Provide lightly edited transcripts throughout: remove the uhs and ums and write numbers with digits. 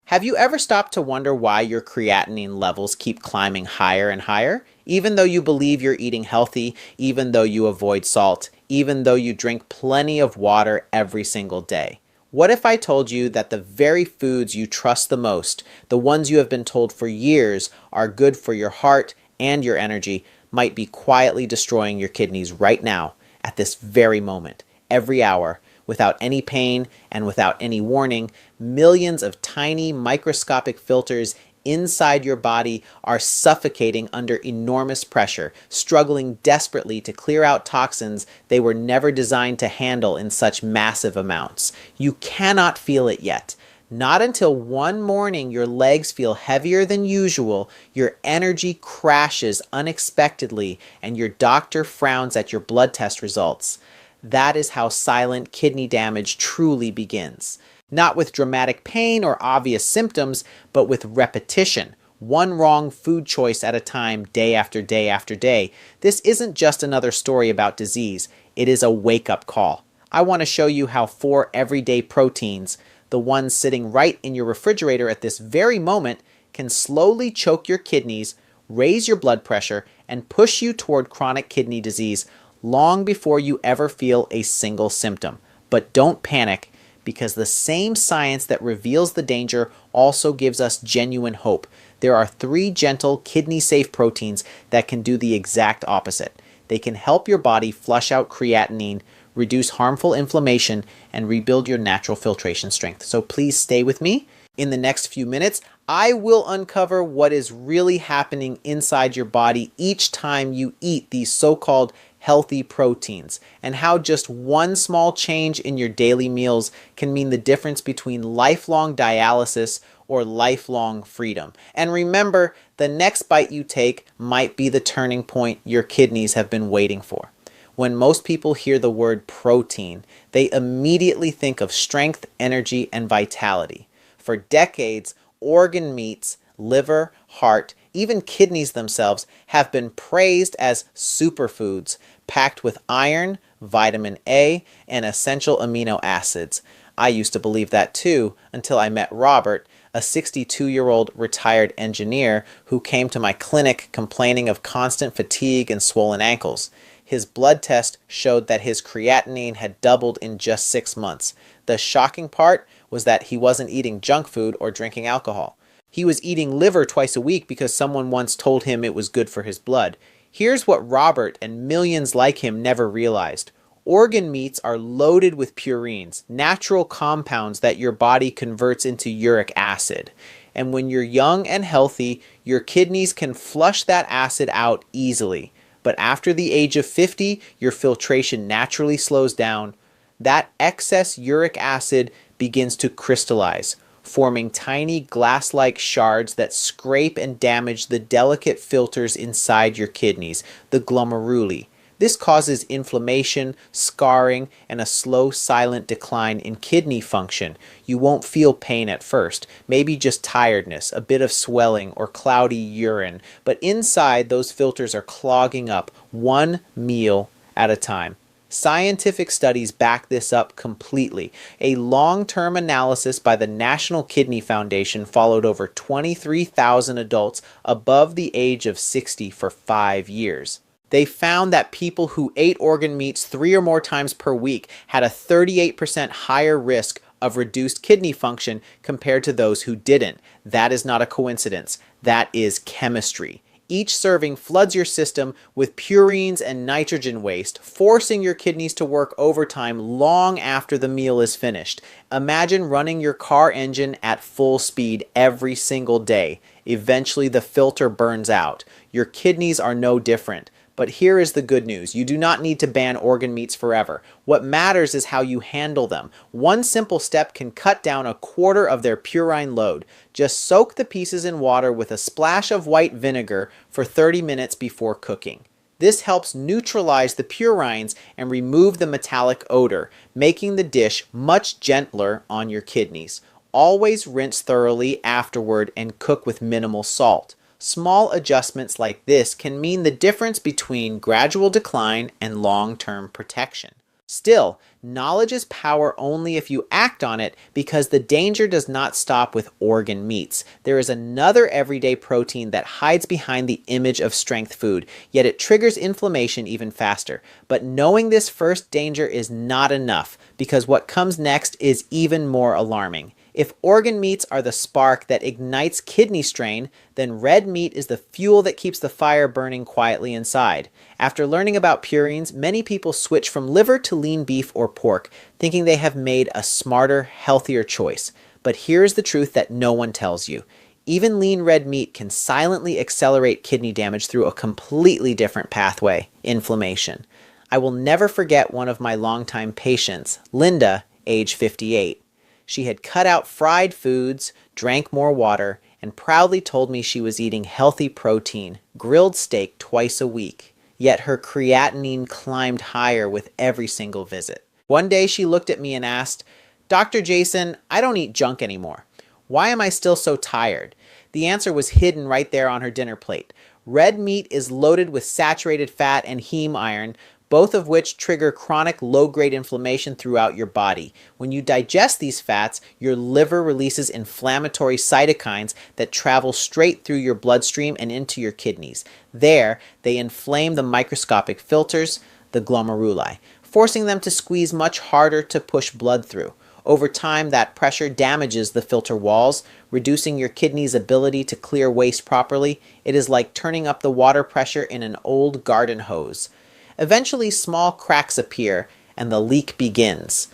Have you ever stopped to wonder why your creatinine levels keep climbing higher and higher? Even though you believe you're eating healthy, even though you avoid salt, even though you drink plenty of water every single day. What if I told you that the very foods you trust the most, the ones you have been told for years are good for your heart and your energy, might be quietly destroying your kidneys right now, at this very moment, every hour, without any pain and without any warning? Millions of tiny microscopic filters inside your body are suffocating under enormous pressure, struggling desperately to clear out toxins they were never designed to handle in such massive amounts. You cannot feel it yet. Not until one morning your legs feel heavier than usual, your energy crashes unexpectedly, and your doctor frowns at your blood test results. That is how silent kidney damage truly begins. Not with dramatic pain or obvious symptoms, but with repetition. One wrong food choice at a time, day after day after day. This isn't just another story about disease. It is a wake-up call. I want to show you how 4 everyday proteins, the ones sitting right in your refrigerator at this very moment, can slowly choke your kidneys, raise your blood pressure, and push you toward chronic kidney disease long before you ever feel a single symptom. But don't panic, because the same science that reveals the danger also gives us genuine hope. There are 3 gentle, kidney-safe proteins that can do the exact opposite. They can help your body flush out creatinine, reduce harmful inflammation, and rebuild your natural filtration strength. So please stay with me. In the next few minutes, I will uncover what is really happening inside your body each time you eat these so-called healthy proteins, and how just one small change in your daily meals can mean the difference between lifelong dialysis or lifelong freedom. And remember, the next bite you take might be the turning point your kidneys have been waiting for. When most people hear the word protein, they immediately think of strength, energy, and vitality. For decades, organ meats, liver, heart, even kidneys themselves have been praised as superfoods, packed with iron, vitamin A, and essential amino acids. I used to believe that too, until I met Robert, a 62-year-old retired engineer who came to my clinic complaining of constant fatigue and swollen ankles. His blood test showed that his creatinine had doubled in just 6 months. The shocking part was that he wasn't eating junk food or drinking alcohol. He was eating liver twice a week because someone once told him it was good for his blood. Here's what Robert and millions like him never realized. Organ meats are loaded with purines, natural compounds that your body converts into uric acid. And when you're young and healthy, your kidneys can flush that acid out easily. But after the age of 50, your filtration naturally slows down. That excess uric acid begins to crystallize, forming tiny glass-like shards that scrape and damage the delicate filters inside your kidneys, the glomeruli. This causes inflammation, scarring, and a slow, silent decline in kidney function. You won't feel pain at first, maybe just tiredness, a bit of swelling, or cloudy urine, but inside those filters are clogging up, one meal at a time. Scientific studies back this up completely. A long-term analysis by the National Kidney Foundation followed over 23,000 adults above the age of 60 for 5 years. They found that people who ate organ meats 3 or more times per week had a 38% higher risk of reduced kidney function compared to those who didn't. That is not a coincidence. That is chemistry. Each serving floods your system with purines and nitrogen waste, forcing your kidneys to work overtime long after the meal is finished. Imagine running your car engine at full speed every single day. Eventually the filter burns out. Your kidneys are no different. But here is the good news. You do not need to ban organ meats forever. What matters is how you handle them. One simple step can cut down 1/4 of their purine load. Just soak the pieces in water with a splash of white vinegar for 30 minutes before cooking. This helps neutralize the purines and remove the metallic odor, making the dish much gentler on your kidneys. Always rinse thoroughly afterward and cook with minimal salt. Small adjustments like this can mean the difference between gradual decline and long-term protection. Still, knowledge is power only if you act on it because the danger does not stop with organ meats. There is another everyday protein that hides behind the image of strength food, yet it triggers inflammation even faster. But knowing this first danger is not enough because what comes next is even more alarming. If organ meats are the spark that ignites kidney strain, then red meat is the fuel that keeps the fire burning quietly inside. After learning about purines, many people switch from liver to lean beef or pork, thinking they have made a smarter, healthier choice. But here's the truth that no one tells you. Even lean red meat can silently accelerate kidney damage through a completely different pathway, inflammation. I will never forget one of my longtime patients, Linda, age 58. She had cut out fried foods, drank more water, and proudly told me she was eating healthy protein, grilled steak twice a week. Yet her creatinine climbed higher with every single visit. One day she looked at me and asked, "Dr. Jason, I don't eat junk anymore. Why am I still so tired?" The answer was hidden right there on her dinner plate. Red meat is loaded with saturated fat and heme iron, both of which trigger chronic low-grade inflammation throughout your body. When you digest these fats, your liver releases inflammatory cytokines that travel straight through your bloodstream and into your kidneys. There, they inflame the microscopic filters, the glomeruli, forcing them to squeeze much harder to push blood through. Over time, that pressure damages the filter walls, reducing your kidney's ability to clear waste properly. It is like turning up the water pressure in an old garden hose. Eventually, small cracks appear and the leak begins.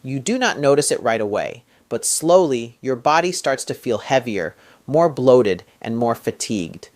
You do not notice it right away, but slowly your body starts to feel heavier, more bloated, and more fatigued.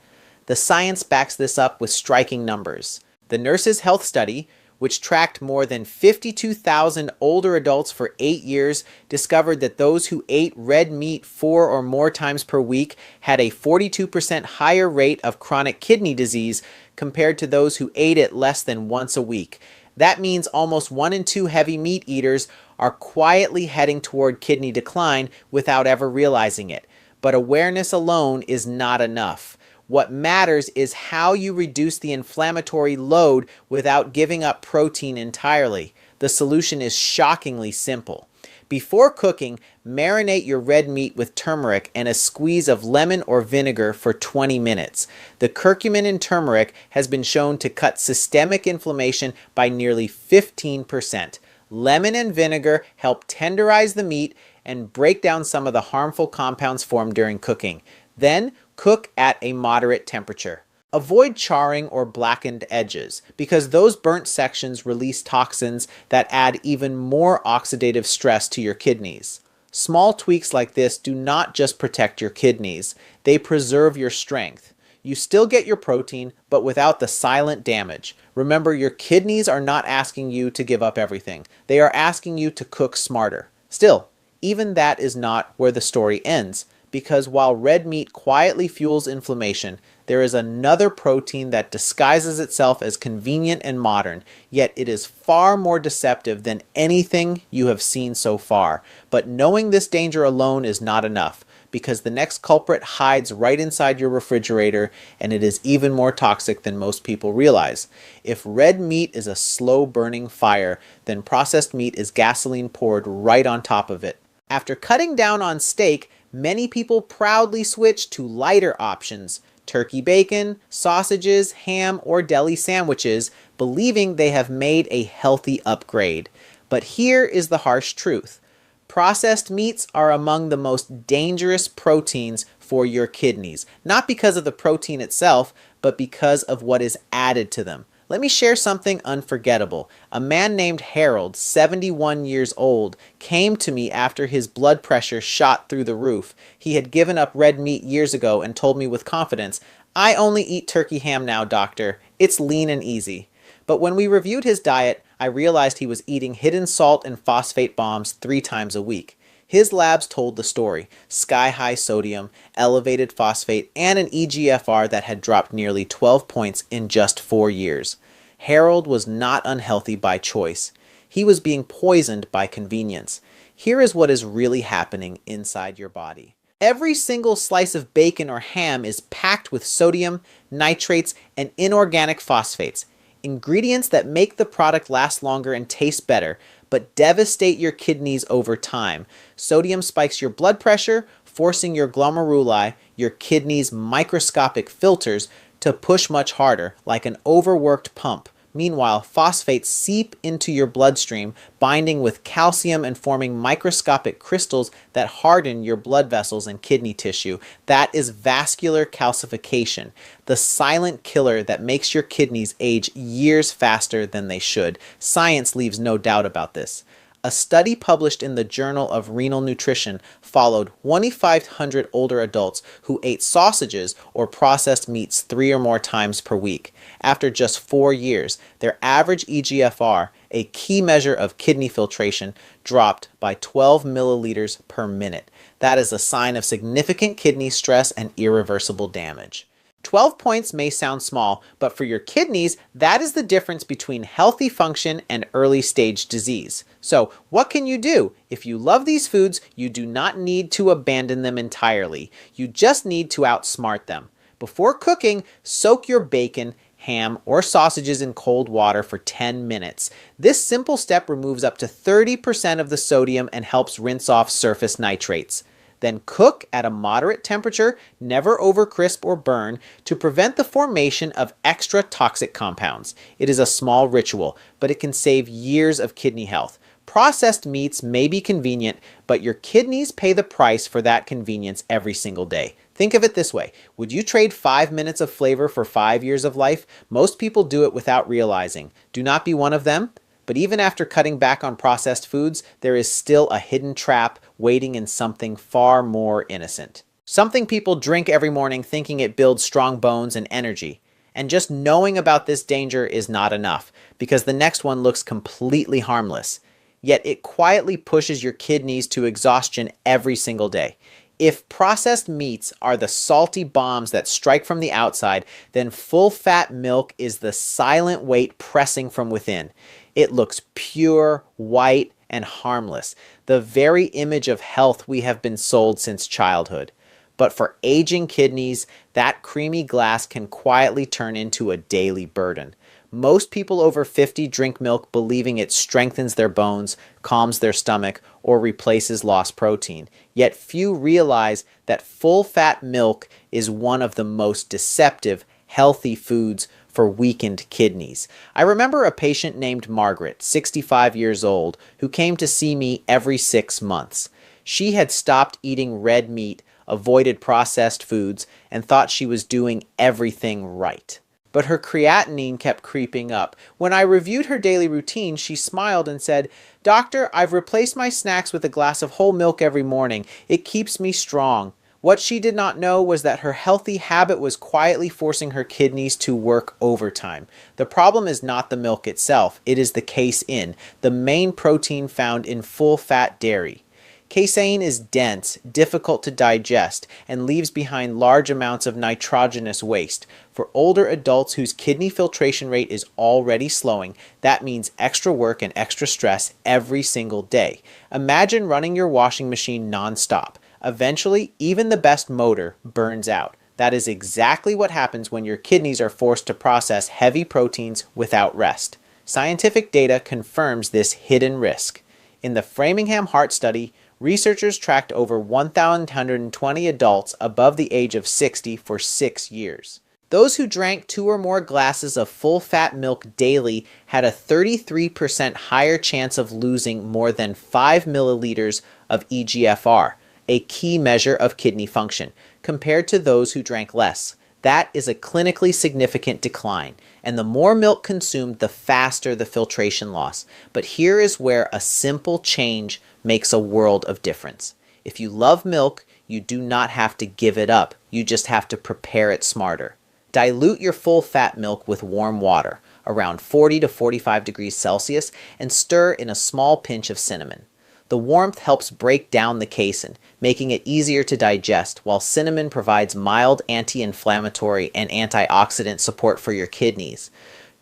The science backs this up with striking numbers. The Nurses' Health Study, which tracked more than 52,000 older adults for 8 years, discovered that those who ate red meat 4 or more times per week had a 42% higher rate of chronic kidney disease compared to those who ate it less than once a week. That means almost 1 in 2 heavy meat eaters are quietly heading toward kidney decline without ever realizing it. But awareness alone is not enough. What matters is how you reduce the inflammatory load without giving up protein entirely. The solution is shockingly simple. Before cooking, marinate your red meat with turmeric and a squeeze of lemon or vinegar for 20 minutes. The curcumin in turmeric has been shown to cut systemic inflammation by nearly 15%. Lemon and vinegar help tenderize the meat and break down some of the harmful compounds formed during cooking. Then, cook at a moderate temperature. Avoid charring or blackened edges because those burnt sections release toxins that add even more oxidative stress to your kidneys. Small tweaks like this do not just protect your kidneys, they preserve your strength. You still get your protein, but without the silent damage. Remember, your kidneys are not asking you to give up everything. They are asking you to cook smarter. Still, even that is not where the story ends, because while red meat quietly fuels inflammation, there is another protein that disguises itself as convenient and modern, yet it is far more deceptive than anything you have seen so far. But knowing this danger alone is not enough, because the next culprit hides right inside your refrigerator, and it is even more toxic than most people realize. If red meat is a slow-burning fire, then processed meat is gasoline poured right on top of it. After cutting down on steak, many people proudly switch to lighter options: turkey bacon, sausages, ham, or deli sandwiches, believing they have made a healthy upgrade. But here is the harsh truth. Processed meats are among the most dangerous proteins for your kidneys, not because of the protein itself, but because of what is added to them. Let me share something unforgettable. A man named Harold, 71 years old, came to me after his blood pressure shot through the roof. He had given up red meat years ago and told me with confidence, "I only eat turkey ham now, doctor. It's lean and easy." But when we reviewed his diet, I realized he was eating hidden salt and phosphate bombs 3 times a week. His labs told the story: sky-high sodium, elevated phosphate, and an eGFR that had dropped nearly 12 points in just 4 years. Harold was not unhealthy by choice. He was being poisoned by convenience. Here is what is really happening inside your body. Every single slice of bacon or ham is packed with sodium, nitrates, and inorganic phosphates. Ingredients that make the product last longer and taste better, but devastate your kidneys over time. Sodium spikes your blood pressure, forcing your glomeruli, your kidneys' microscopic filters, to push much harder, like an overworked pump. Meanwhile, phosphates seep into your bloodstream, binding with calcium and forming microscopic crystals that harden your blood vessels and kidney tissue. That is vascular calcification, the silent killer that makes your kidneys age years faster than they should. Science leaves no doubt about this. A study published in the Journal of Renal Nutrition followed 2,500 older adults who ate sausages or processed meats 3 or more times per week. After just 4 years, their average eGFR, a key measure of kidney filtration, dropped by 12 milliliters per minute. That is a sign of significant kidney stress and irreversible damage. 12 points may sound small, but for your kidneys, that is the difference between healthy function and early stage disease. So, what can you do? If you love these foods, you do not need to abandon them entirely. You just need to outsmart them. Before cooking, soak your bacon, ham, or sausages in cold water for 10 minutes. This simple step removes up to 30% of the sodium and helps rinse off surface nitrates. Then cook at a moderate temperature, never over crisp or burn, to prevent the formation of extra toxic compounds. It is a small ritual, but it can save years of kidney health. Processed meats may be convenient, but your kidneys pay the price for that convenience every single day. Think of it this way. Would you trade 5 minutes of flavor for 5 years of life? Most people do it without realizing. Do not be one of them. But even after cutting back on processed foods, there is still a hidden trap waiting in something far more innocent. Something people drink every morning thinking it builds strong bones and energy. And just knowing about this danger is not enough, because the next one looks completely harmless. Yet it quietly pushes your kidneys to exhaustion every single day. If processed meats are the salty bombs that strike from the outside, then full-fat milk is the silent weight pressing from within. It looks pure, white, and harmless, the very image of health we have been sold since childhood. But for aging kidneys, that creamy glass can quietly turn into a daily burden. Most people over 50 drink milk believing it strengthens their bones, calms their stomach, or replaces lost protein. Yet few realize that full-fat milk is one of the most deceptive, healthy foods for weakened kidneys. I remember a patient named Margaret, 65 years old, who came to see me every 6 months. She had stopped eating red meat, avoided processed foods, and thought she was doing everything right. But her creatinine kept creeping up. When I reviewed her daily routine, she smiled and said, "Doctor, I've replaced my snacks with a glass of whole milk every morning. It keeps me strong." What she did not know was that her healthy habit was quietly forcing her kidneys to work overtime. The problem is not the milk itself, it is the casein, the main protein found in full-fat dairy. Casein is dense, difficult to digest, and leaves behind large amounts of nitrogenous waste. For older adults whose kidney filtration rate is already slowing, that means extra work and extra stress every single day. Imagine running your washing machine non-stop. Eventually, even the best motor burns out. That is exactly what happens when your kidneys are forced to process heavy proteins without rest. Scientific data confirms this hidden risk. In the Framingham Heart Study, researchers tracked over 1,120 adults above the age of 60 for 6 years. Those who drank 2 or more glasses of full-fat milk daily had a 33% higher chance of losing more than 5 milliliters of eGFR, a key measure of kidney function, compared to those who drank less. That is a clinically significant decline, and the more milk consumed, the faster the filtration loss. But here is where a simple change makes a world of difference. If you love milk, you do not have to give it up. You just have to prepare it smarter. Dilute your full-fat milk with warm water, around 40 to 45 degrees Celsius, and stir in a small pinch of cinnamon. The warmth helps break down the casein, making it easier to digest, while cinnamon provides mild anti-inflammatory and antioxidant support for your kidneys.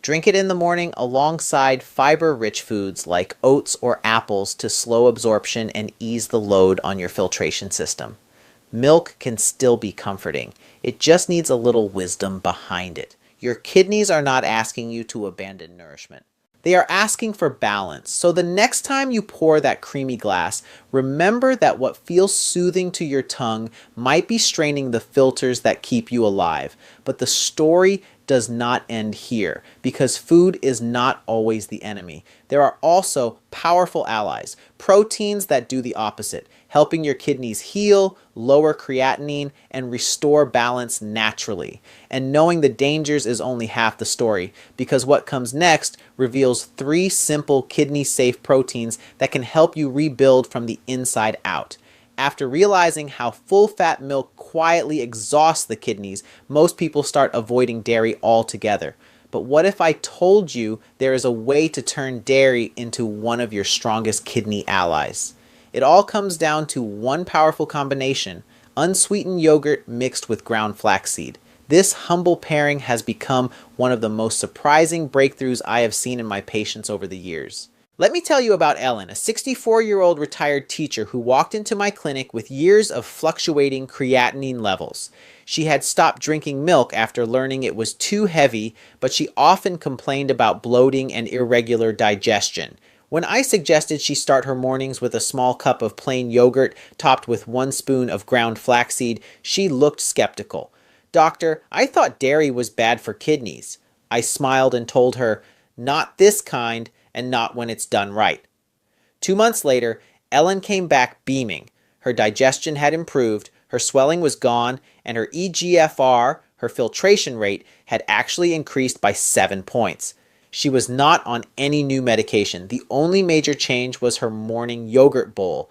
Drink it in the morning alongside fiber-rich foods like oats or apples to slow absorption and ease the load on your filtration system. Milk can still be comforting. It just needs a little wisdom behind it. Your kidneys are not asking you to abandon nourishment. They are asking for balance. So the next time you pour that creamy glass, remember that what feels soothing to your tongue might be straining the filters that keep you alive. But the story does not end here, because food is not always the enemy. There are also powerful allies, proteins that do the opposite, helping your kidneys heal, lower creatinine, and restore balance naturally. And knowing the dangers is only half the story, because what comes next reveals 3 simple kidney-safe proteins that can help you rebuild from the inside out. After realizing how full-fat milk quietly exhausts the kidneys, most people start avoiding dairy altogether. But what if I told you there is a way to turn dairy into one of your strongest kidney allies? It all comes down to one powerful combination: unsweetened yogurt mixed with ground flaxseed. This humble pairing has become one of the most surprising breakthroughs I have seen in my patients over the years. Let me tell you about Ellen, a 64-year-old retired teacher who walked into my clinic with years of fluctuating creatinine levels. She had stopped drinking milk after learning it was too heavy, but she often complained about bloating and irregular digestion. When I suggested she start her mornings with a small cup of plain yogurt topped with 1 spoon of ground flaxseed, she looked skeptical. "Doctor, I thought dairy was bad for kidneys." I smiled and told her, "Not this kind, and not when it's done right." 2 months later, Ellen came back beaming. Her digestion had improved, her swelling was gone, and her eGFR, her filtration rate, had actually increased by 7 points. She was not on any new medication. The only major change was her morning yogurt bowl.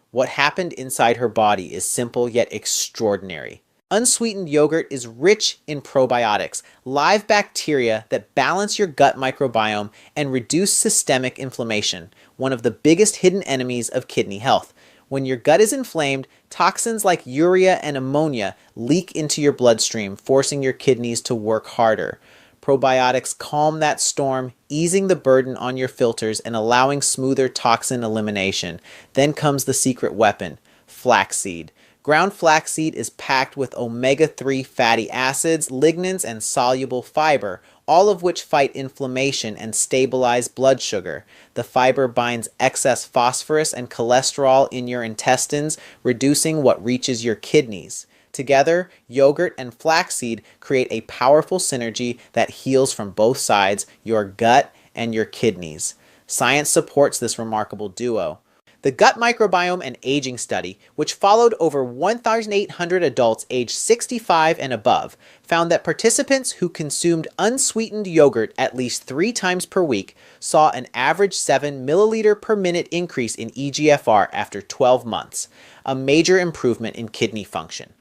What happened inside her body is simple yet extraordinary. Unsweetened yogurt is rich in probiotics, live bacteria that balance your gut microbiome and reduce systemic inflammation, one of the biggest hidden enemies of kidney health. When your gut is inflamed, toxins like urea and ammonia leak into your bloodstream, forcing your kidneys to work harder. Probiotics calm that storm, easing the burden on your filters and allowing smoother toxin elimination. Then comes the secret weapon: flaxseed. Ground flaxseed is packed with omega-3 fatty acids, lignans, and soluble fiber, all of which fight inflammation and stabilize blood sugar. The fiber binds excess phosphorus and cholesterol in your intestines, reducing what reaches your kidneys. Together, yogurt and flaxseed create a powerful synergy that heals from both sides, your gut and your kidneys. Science supports this remarkable duo. The Gut Microbiome and Aging Study, which followed over 1,800 adults aged 65 and above, found that participants who consumed unsweetened yogurt at least 3 times per week saw an average 7 milliliter per minute increase in eGFR after 12 months, a major improvement in kidney function.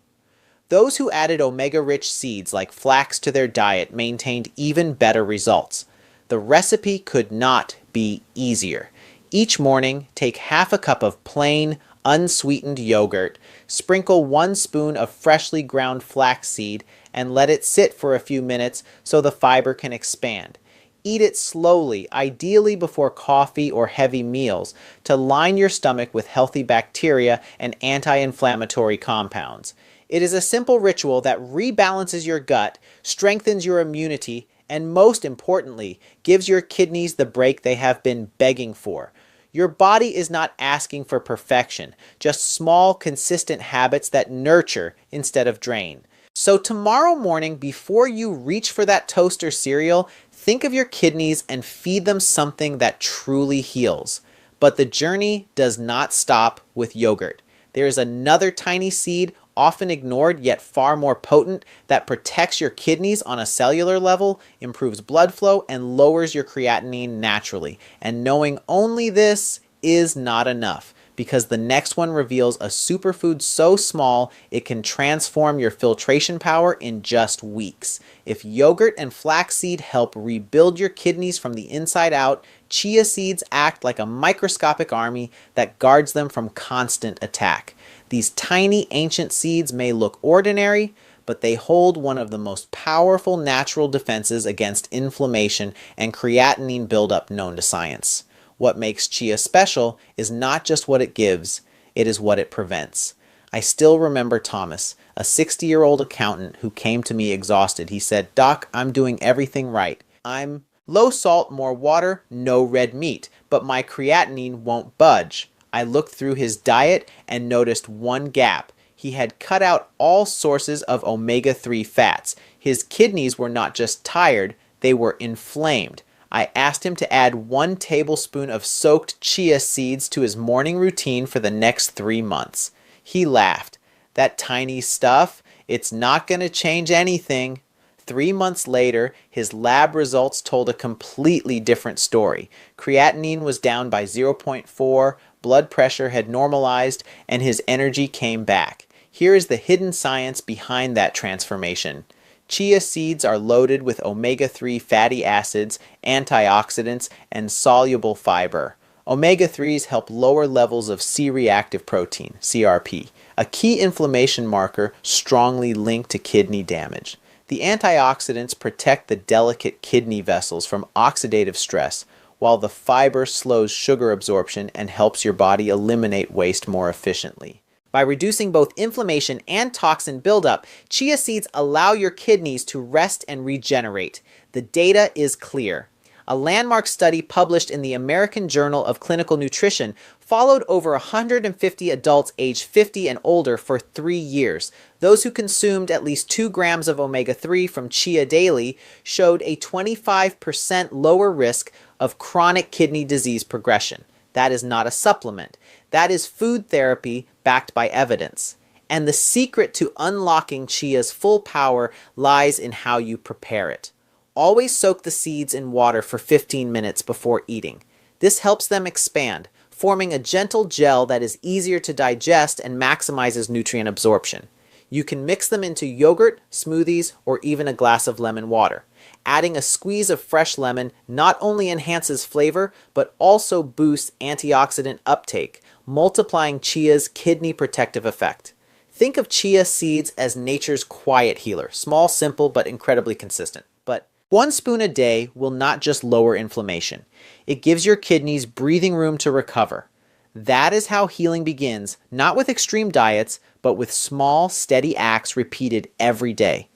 Those who added omega-rich seeds like flax to their diet maintained even better results. The recipe could not be easier. Each morning, take half a cup of plain, unsweetened yogurt, sprinkle 1 spoon of freshly ground flaxseed, and let it sit for a few minutes so the fiber can expand. Eat it slowly, ideally before coffee or heavy meals, to line your stomach with healthy bacteria and anti-inflammatory compounds. It is a simple ritual that rebalances your gut, strengthens your immunity, and most importantly, gives your kidneys the break they have been begging for. Your body is not asking for perfection, just small, consistent habits that nurture instead of drain. So tomorrow morning, before you reach for that toast or cereal, think of your kidneys and feed them something that truly heals. But the journey does not stop with yogurt. There is another tiny seed, often ignored yet far more potent, that protects your kidneys on a cellular level, improves blood flow, and lowers your creatinine naturally. And knowing only this is not enough, because the next one reveals a superfood so small it can transform your filtration power in just weeks. If yogurt and flaxseed help rebuild your kidneys from the inside out, chia seeds act like a microscopic army that guards them from constant attack. These tiny ancient seeds may look ordinary, but they hold one of the most powerful natural defenses against inflammation and creatinine buildup known to science. What makes chia special is not just what it gives, it is what it prevents. I still remember Thomas, a 60-year-old accountant who came to me exhausted. He said, "Doc, I'm doing everything right. I'm low salt, more water, no red meat, but my creatinine won't budge." I looked through his diet and noticed one gap. He had cut out all sources of omega-3 fats. His kidneys were not just tired, they were inflamed. I asked him to add 1 tablespoon of soaked chia seeds to his morning routine for the next 3 months. He laughed. "That tiny stuff, it's not going to change anything." 3 months later, his lab results told a completely different story. Creatinine was down by 0.4, blood pressure had normalized, and his energy came back. Here is the hidden science behind that transformation. Chia seeds are loaded with omega-3 fatty acids, antioxidants, and soluble fiber. Omega-3s help lower levels of C-reactive protein, CRP, a key inflammation marker strongly linked to kidney damage. The antioxidants protect the delicate kidney vessels from oxidative stress, while the fiber slows sugar absorption and helps your body eliminate waste more efficiently. By reducing both inflammation and toxin buildup, chia seeds allow your kidneys to rest and regenerate. The data is clear. A landmark study published in the American Journal of Clinical Nutrition followed over 150 adults aged 50 and older for 3 years. Those who consumed at least 2 grams of omega-3 from chia daily showed a 25% lower risk of chronic kidney disease progression. That is not a supplement. That is food therapy backed by evidence. And the secret to unlocking chia's full power lies in how you prepare it. Always soak the seeds in water for 15 minutes before eating. This helps them expand, forming a gentle gel that is easier to digest and maximizes nutrient absorption. You can mix them into yogurt, smoothies, or even a glass of lemon water. Adding a squeeze of fresh lemon not only enhances flavor, but also boosts antioxidant uptake, multiplying chia's kidney protective effect. Think of chia seeds as nature's quiet healer, small, simple, but incredibly consistent. But 1 spoon a day will not just lower inflammation. It gives your kidneys breathing room to recover. That is how healing begins, not with extreme diets, but with small, steady acts repeated every day.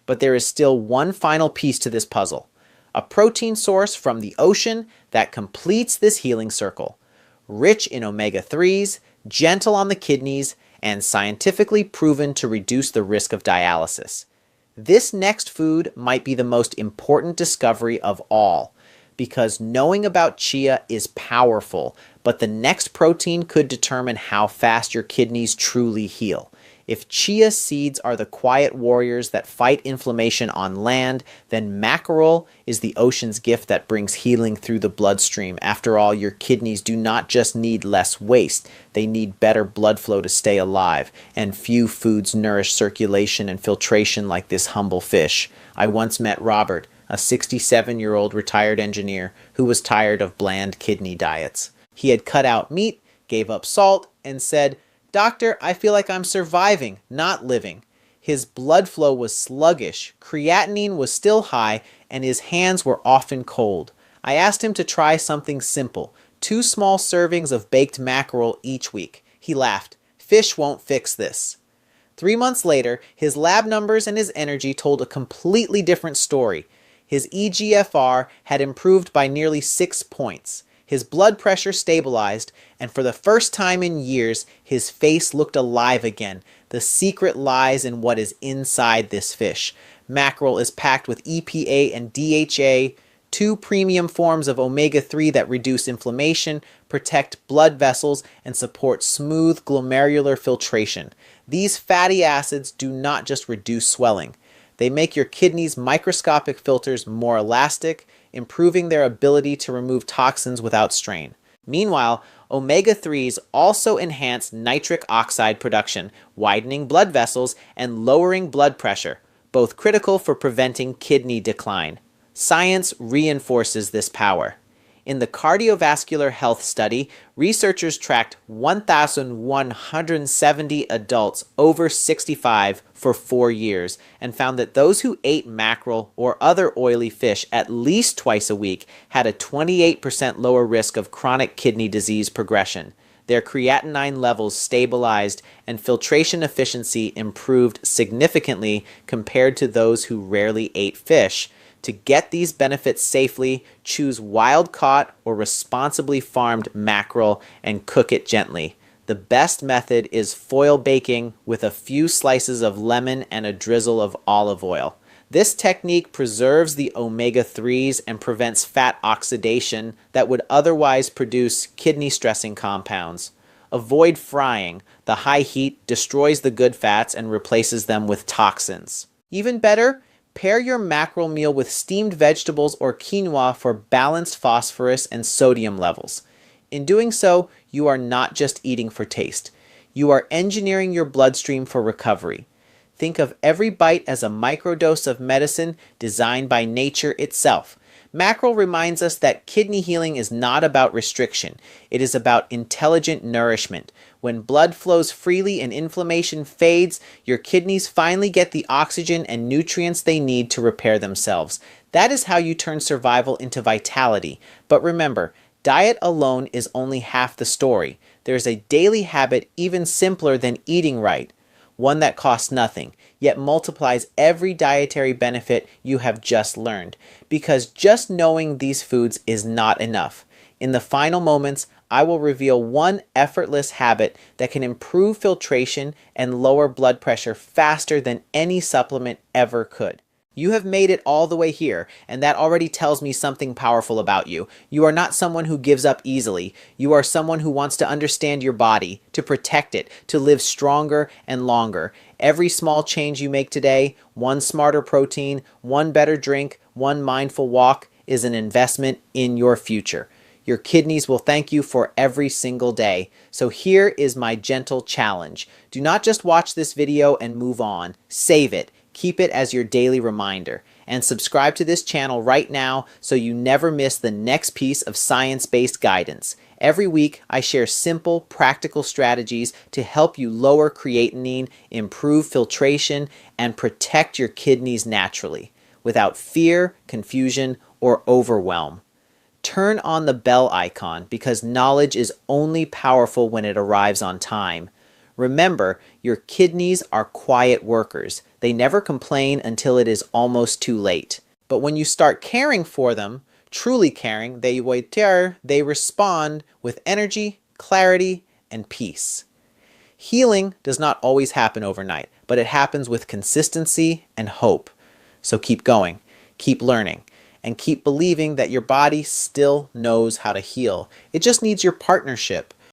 But there is still one final piece to this puzzle, a protein source from the ocean that completes this healing circle. Rich in omega-3s, gentle on the kidneys, and scientifically proven to reduce the risk of dialysis. This next food might be the most important discovery of all, because knowing about chia is powerful, but the next protein could determine how fast your kidneys truly heal. If chia seeds are the quiet warriors that fight inflammation on land, then mackerel is the ocean's gift that brings healing through the bloodstream. After all, your kidneys do not just need less waste, they need better blood flow to stay alive, and few foods nourish circulation and filtration like this humble fish. I once met Robert, a 67-year-old retired engineer who was tired of bland kidney diets. He had cut out meat, gave up salt, and said, "Doctor, I feel like I'm surviving, not living." His blood flow was sluggish, creatinine was still high, and his hands were often cold. I asked him to try something simple, 2 small servings of baked mackerel each week. He laughed. "Fish won't fix this." 3 months later, his lab numbers and his energy told a completely different story. His eGFR had improved by nearly 6 points. His blood pressure stabilized, and for the first time in years, his face looked alive again. The secret lies in what is inside this fish. Mackerel is packed with EPA and DHA, 2 premium forms of omega-3 that reduce inflammation, protect blood vessels, and support smooth glomerular filtration. These fatty acids do not just reduce swelling. They make your kidneys' microscopic filters more elastic, improving their ability to remove toxins without strain. Meanwhile, omega-3s also enhance nitric oxide production, widening blood vessels and lowering blood pressure, both critical for preventing kidney decline. Science reinforces this power. In the cardiovascular health study, researchers tracked 1,170 adults over 65 for 4 years and found that those who ate mackerel or other oily fish at least twice a week had a 28% lower risk of chronic kidney disease progression. Their creatinine levels stabilized and filtration efficiency improved significantly compared to those who rarely ate fish. To get these benefits safely, choose wild-caught or responsibly farmed mackerel and cook it gently. The best method is foil baking with a few slices of lemon and a drizzle of olive oil. This technique preserves the omega-3s and prevents fat oxidation that would otherwise produce kidney-stressing compounds. Avoid frying. The high heat destroys the good fats and replaces them with toxins. Even better, pair your mackerel meal with steamed vegetables or quinoa for balanced phosphorus and sodium levels. In doing so, you are not just eating for taste. You are engineering your bloodstream for recovery. Think of every bite as a microdose of medicine designed by nature itself. Mackerel reminds us that kidney healing is not about restriction. It is about intelligent nourishment. When blood flows freely and inflammation fades, your kidneys finally get the oxygen and nutrients they need to repair themselves. That is how you turn survival into vitality. But remember, diet alone is only half the story. There is a daily habit even simpler than eating right. One that costs nothing, yet multiplies every dietary benefit you have just learned. Because just knowing these foods is not enough. In the final moments, I will reveal one effortless habit that can improve filtration and lower blood pressure faster than any supplement ever could. You have made it all the way here, and that already tells me something powerful about you. You are not someone who gives up easily. You are someone who wants to understand your body, to protect it, to live stronger and longer. Every small change you make today, one smarter protein, one better drink, one mindful walk, is an investment in your future. Your kidneys will thank you for every single day. So here is my gentle challenge. Do not just watch this video and move on. Save it. Keep it as your daily reminder. And subscribe to this channel right now so you never miss the next piece of science-based guidance. Every week, I share simple, practical strategies to help you lower creatinine, improve filtration, and protect your kidneys naturally, without fear, confusion, or overwhelm. Turn on the bell icon because knowledge is only powerful when it arrives on time. Remember, your kidneys are quiet workers. They never complain until it is almost too late. But when you start caring for them, truly caring, they respond with energy, clarity, and peace. Healing does not always happen overnight, but it happens with consistency and hope. So keep going, keep learning, and keep believing that your body still knows how to heal. It just needs your partnership.